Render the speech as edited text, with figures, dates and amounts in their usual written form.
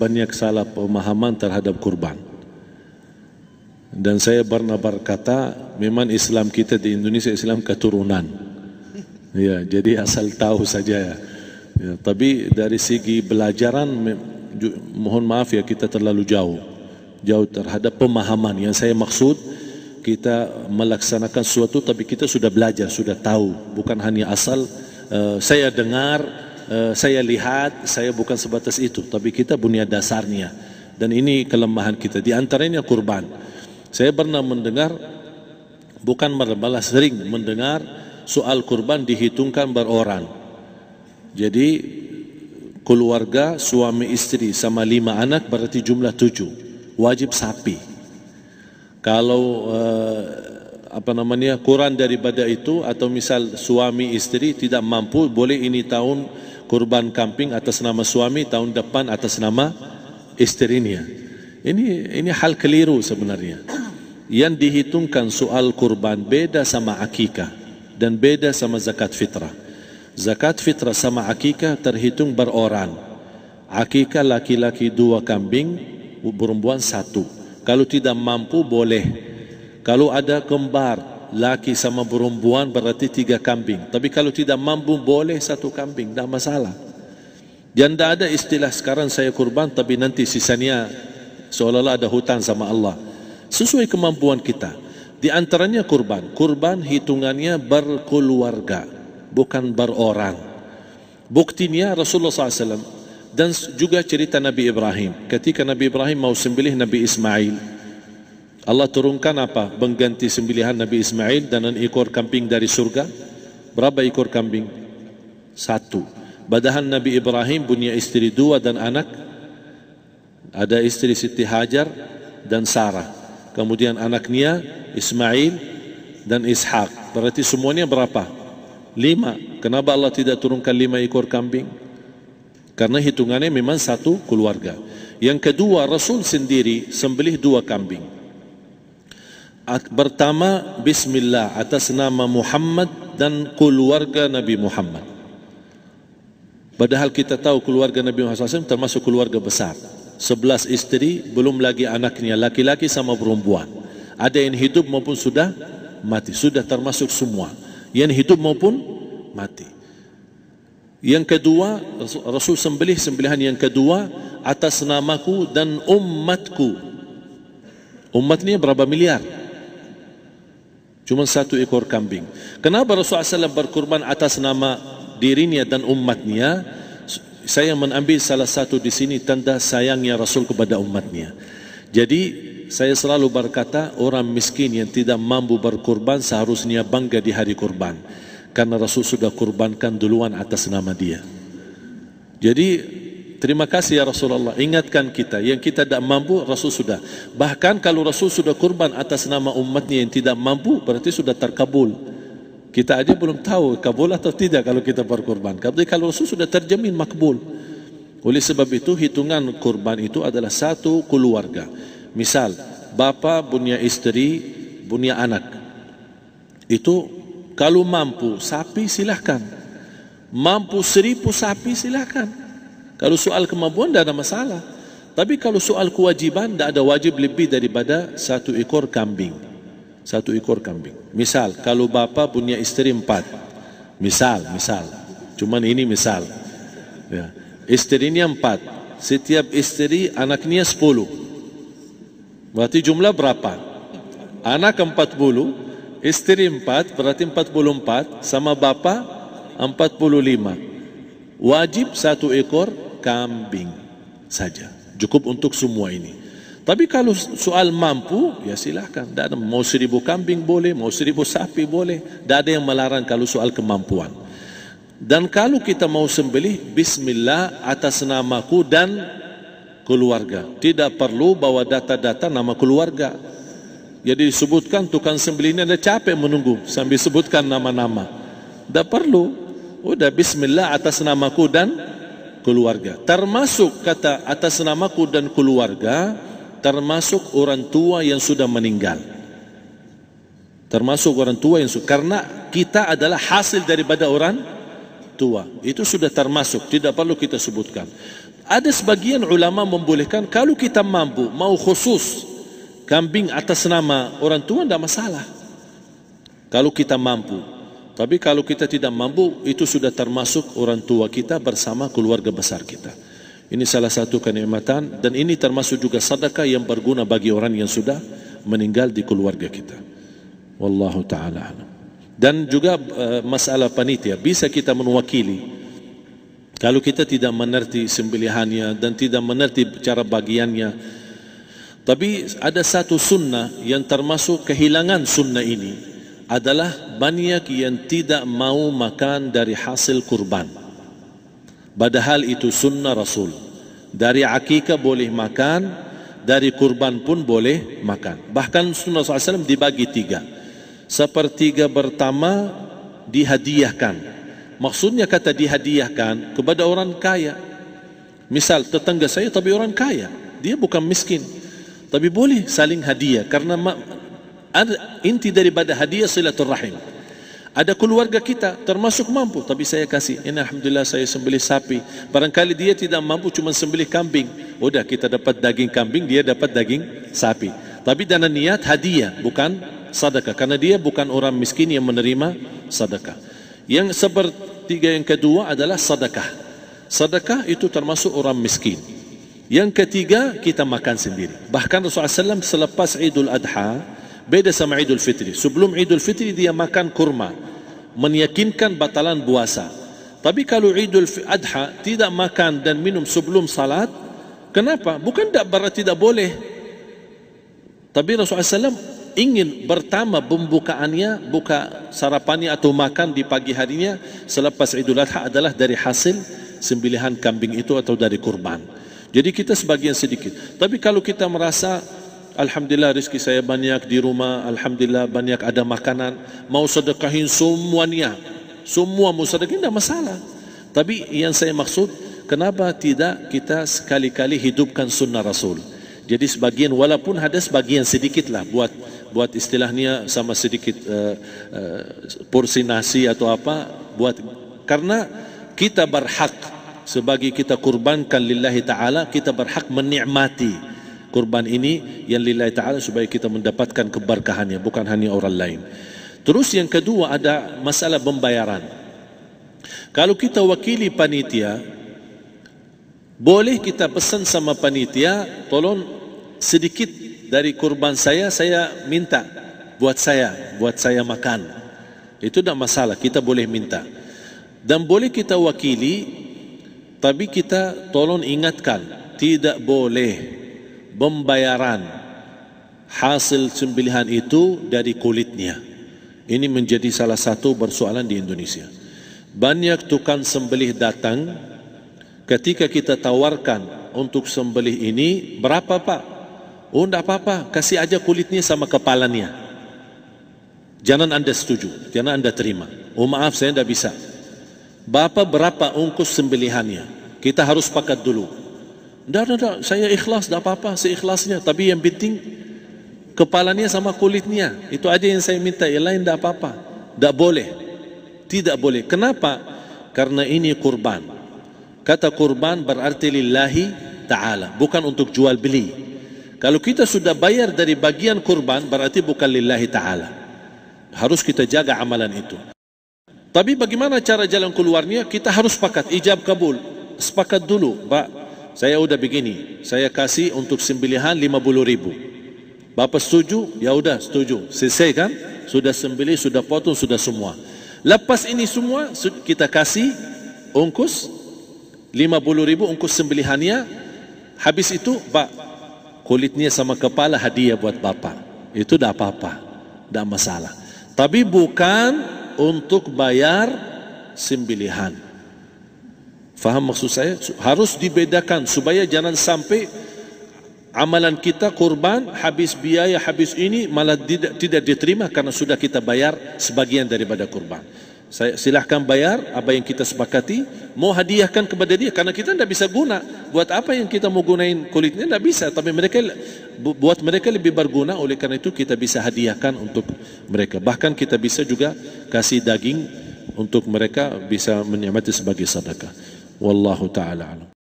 banyak salah pemahaman terhadap kurban. Dan saya pernah berkata, memang Islam kita di Indonesia Islam keturunan. Ya, jadi asal tahu saja ya. Ya, tapi dari segi belajaran, mohon maaf ya, kita terlalu jauh terhadap pemahaman. Yang saya maksud, kita melaksanakan sesuatu tapi kita sudah belajar, sudah tahu, bukan hanya asal saya dengar, saya lihat, saya bukan sebatas itu, tapi kita punya dasarnya. Dan ini kelemahan kita, di antaranya kurban. Saya pernah mendengar, bukan malah sering mendengar soal kurban dihitungkan beroran. Jadi keluarga suami istri sama 5 anak berarti jumlah 7, wajib sapi. Kalau kurang daripada itu, atau misal suami istri tidak mampu, boleh ini tahun kurban kambing atas nama suami, tahun depan atas nama istrinya. Ini hal keliru sebenarnya. Yang dihitungkan soal kurban beda sama akikah dan beda sama zakat fitrah. Zakat fitrah sama akikah terhitung beroran. Akikah laki-laki 2 kambing, perempuan 1. Kalau tidak mampu boleh. Kalau ada kembar laki sama perempuan berarti 3 kambing. Tapi kalau tidak mampu boleh 1 kambing, tidak masalah. Dan tidak ada istilah sekarang saya kurban tapi nanti sisanya seolah-olah ada hutang sama Allah. Sesuai kemampuan kita. Di antaranya kurban. Kurban hitungannya berkeluarga, bukan beroran. Buktinya Rasulullah SAW dan juga cerita Nabi Ibrahim. Ketika Nabi Ibrahim mau sembelih Nabi Ismail, Allah turunkan apa? Mengganti sembelihan Nabi Ismail dengan ekor kambing dari surga. Berapa ekor kambing? 1. Padahal Nabi Ibrahim punya istri 2 dan anak. Ada istri Siti Hajar dan Sarah. Kemudian anaknya Ismail dan Ishak. Berarti semuanya berapa? 5. Kenapa Allah tidak turunkan 5 ekor kambing? Karena hitungannya memang 1 keluarga. Yang kedua, Rasul sendiri sembelih 2 kambing. Pertama, Bismillah atas nama Muhammad dan keluarga Nabi Muhammad. Padahal kita tahu keluarga Nabi Muhammad SAW termasuk keluarga besar. 11 istri, belum lagi anaknya, laki-laki sama perempuan. Ada yang hidup maupun sudah mati, sudah termasuk semua. Yang hidup maupun mati. Yang kedua, Rasul sembelih sembelihan yang kedua atas namaku dan umatku. Umatnya berapa miliar? Cuma 1 ekor kambing. Kenapa Rasulullah SAW berkurban atas nama dirinya dan umatnya? Saya mengambil salah satu di sini tanda sayangnya Rasul kepada umatnya. Jadi saya selalu berkata, orang miskin yang tidak mampu berkurban seharusnya bangga di hari kurban, karena Rasul sudah kurbankan duluan atas nama dia. Jadi terima kasih ya Rasulullah, ingatkan kita. Yang kita tidak mampu, Rasul sudah. Bahkan kalau Rasul sudah kurban atas nama umatnya yang tidak mampu, berarti sudah terkabul. Kita aja belum tahu kabul atau tidak kalau kita berkurban. Tapi kalau Rasul sudah terjamin makbul. Oleh sebab itu hitungan kurban itu adalah 1 keluarga. Misal bapa punya istri, punya anak. Itu kalau mampu sapi silahkan. Mampu 1000 sapi silahkan. Kalau soal kemampuan tidak ada masalah. Tapi kalau soal kewajiban, tidak ada wajib lebih daripada 1 ekor kambing. 1 ekor kambing. Misal, kalau bapa punya istri 4. Misal. Cuman ini misal. Ya. Istrinya 4. Setiap istri anaknya 10. Berarti jumlah berapa? Anak 40, istri 4, berarti 44, sama bapa 45. Wajib 1 ekor kambing saja. Cukup untuk semua ini. Tapi kalau soal mampu, ya silahkan. Mau 1000 kambing boleh, mau 1000 sapi boleh. Tidak ada yang melarang kalau soal kemampuan. Dan kalau kita mau sembelih, Bismillah atas namaku dan keluarga. Tidak perlu bawa data-data nama keluarga. Jadi disebutkan tukang sembelihnya ada capek menunggu sambil sebutkan nama-nama. Tidak perlu. Udah Bismillah atas namaku dan keluarga. Termasuk kata atas namaku dan keluarga, termasuk orang tua yang sudah meninggal. Termasuk orang tua yang sudah, karena kita adalah hasil daripada orang tua. Itu sudah termasuk, tidak perlu kita sebutkan. Ada sebagian ulama membolehkan kalau kita mampu mau khusus kambing atas nama orang tua, tidak masalah kalau kita mampu. Tapi kalau kita tidak mampu, itu sudah termasuk orang tua kita bersama keluarga besar kita. Ini salah satu kenikmatan, dan ini termasuk juga sedekah yang berguna bagi orang yang sudah meninggal di keluarga kita. Wallahu ta'ala alam. Dan juga masalah panitia, bisa kita mewakili. Kalau kita tidak mengerti sembelihannya dan tidak mengerti cara bagiannya. Tapi ada satu sunnah yang termasuk kehilangan sunnah ini, adalah banyak yang tidak mau makan dari hasil kurban. Padahal itu sunnah Rasul. Dari akikah boleh makan, dari kurban pun boleh makan. Bahkan sunnah SAW dibagi 3. Sepertiga pertama dihadiahkan. Maksudnya kata dihadiahkan kepada orang kaya. Misal tetangga saya tapi orang kaya, dia bukan miskin, tapi boleh saling hadiah. Karena inti daripada hadiah silaturrahim. Ada keluarga kita termasuk mampu, tapi saya kasih, ini alhamdulillah saya sembelih sapi. Barangkali dia tidak mampu, cuma sembelih kambing. Udah, kita dapat daging kambing, dia dapat daging sapi. Tapi dengan niat hadiah, bukan sedekah. Karena dia bukan orang miskin yang menerima sedekah. Yang sepertiga yang kedua adalah sedekah. Sedekah itu termasuk orang miskin. Yang ketiga, kita makan sendiri. Bahkan Rasulullah SAW selepas Idul Adha, beda sama Idul Fitri. Sebelum Idul Fitri dia makan kurma, meyakinkan batalan puasa. Tapi kalau Idul Adha tidak makan dan minum sebelum salat, kenapa? Bukan berarti tidak boleh. Tapi Rasulullah SAW ingin pertama pembukaannya, buka sarapannya atau makan di pagi harinya selepas Idul Adha adalah dari hasil sembelihan kambing itu atau dari kurban. Jadi kita sebagian sedikit. Tapi kalau kita merasa alhamdulillah rezeki saya banyak di rumah, alhamdulillah banyak ada makanan, mau sedekahin semuanya, semua mau sedekahin, tidak masalah. Tapi yang saya maksud, kenapa tidak kita sekali-kali hidupkan sunnah Rasul? Jadi sebagian, walaupun ada sebagian sedikit lah, buat istilahnya sama sedikit porsi nasi atau apa, karena kita berhak sebagai kita kurbankan lillahi ta'ala, kita berhak menikmati kurban ini yang lillahi ta'ala supaya kita mendapatkan keberkahannya, bukan hanya orang lain. Terus yang kedua ada masalah pembayaran. Kalau kita wakili panitia, boleh kita pesan sama panitia, tolong sedikit dari kurban saya minta buat saya makan. Itu tidak masalah, kita boleh minta. Dan boleh kita wakili, tapi kita tolong ingatkan, tidak boleh pembayaran hasil sembelihan itu dari kulitnya. Ini menjadi salah satu persoalan di Indonesia. Banyak tukang sembelih datang, ketika kita tawarkan untuk sembelih ini, berapa Pak? Oh, tidak apa-apa, kasih aja kulitnya sama kepalanya. Jangan Anda setuju, jangan Anda terima. Oh maaf, saya tidak bisa. Bapak berapa ongkos sembelihannya? Kita harus sepakat dulu. Tidak, saya ikhlas, tidak apa-apa, seikhlasnya. Tapi yang penting kepalanya sama kulitnya. Itu aja yang saya minta, yang lain tidak apa-apa. Tidak boleh. Tidak boleh. Kenapa? Karena ini kurban. Kata kurban berarti lillahi ta'ala, bukan untuk jual beli. Kalau kita sudah bayar dari bagian kurban, berarti bukan lillahi ta'ala. Harus kita jaga amalan itu. Tapi bagaimana cara jalan keluarnya? Kita harus sepakat, ijab kabul. Sepakat dulu, Pak, saya udah begini, saya kasih untuk sembelihan 50.000. Bapak setuju? Ya udah setuju. Selesai kan? Sudah sembelih, sudah potong, sudah semua. Lepas ini semua kita kasih ongkos 50.000 ongkos sembelihannya. Habis itu, Pak, kulitnya sama kepala hadiah buat Bapak. Itu tidak apa-apa, tidak masalah. Tapi bukan untuk bayar sembelihan. Faham maksud saya? Harus dibedakan supaya jangan sampai amalan kita kurban habis biaya, habis ini malah tidak diterima karena sudah kita bayar sebagian daripada kurban. Saya silahkan bayar apa yang kita sepakati, mau hadiahkan kepada dia karena kita tidak bisa guna. Buat apa yang kita mau gunain kulitnya? Tidak bisa. Tapi mereka, buat mereka lebih berguna, oleh karena itu kita bisa hadiahkan untuk mereka. Bahkan kita bisa juga kasih daging untuk mereka bisa menikmati sebagai sedekah. Wallahu ta'ala alam.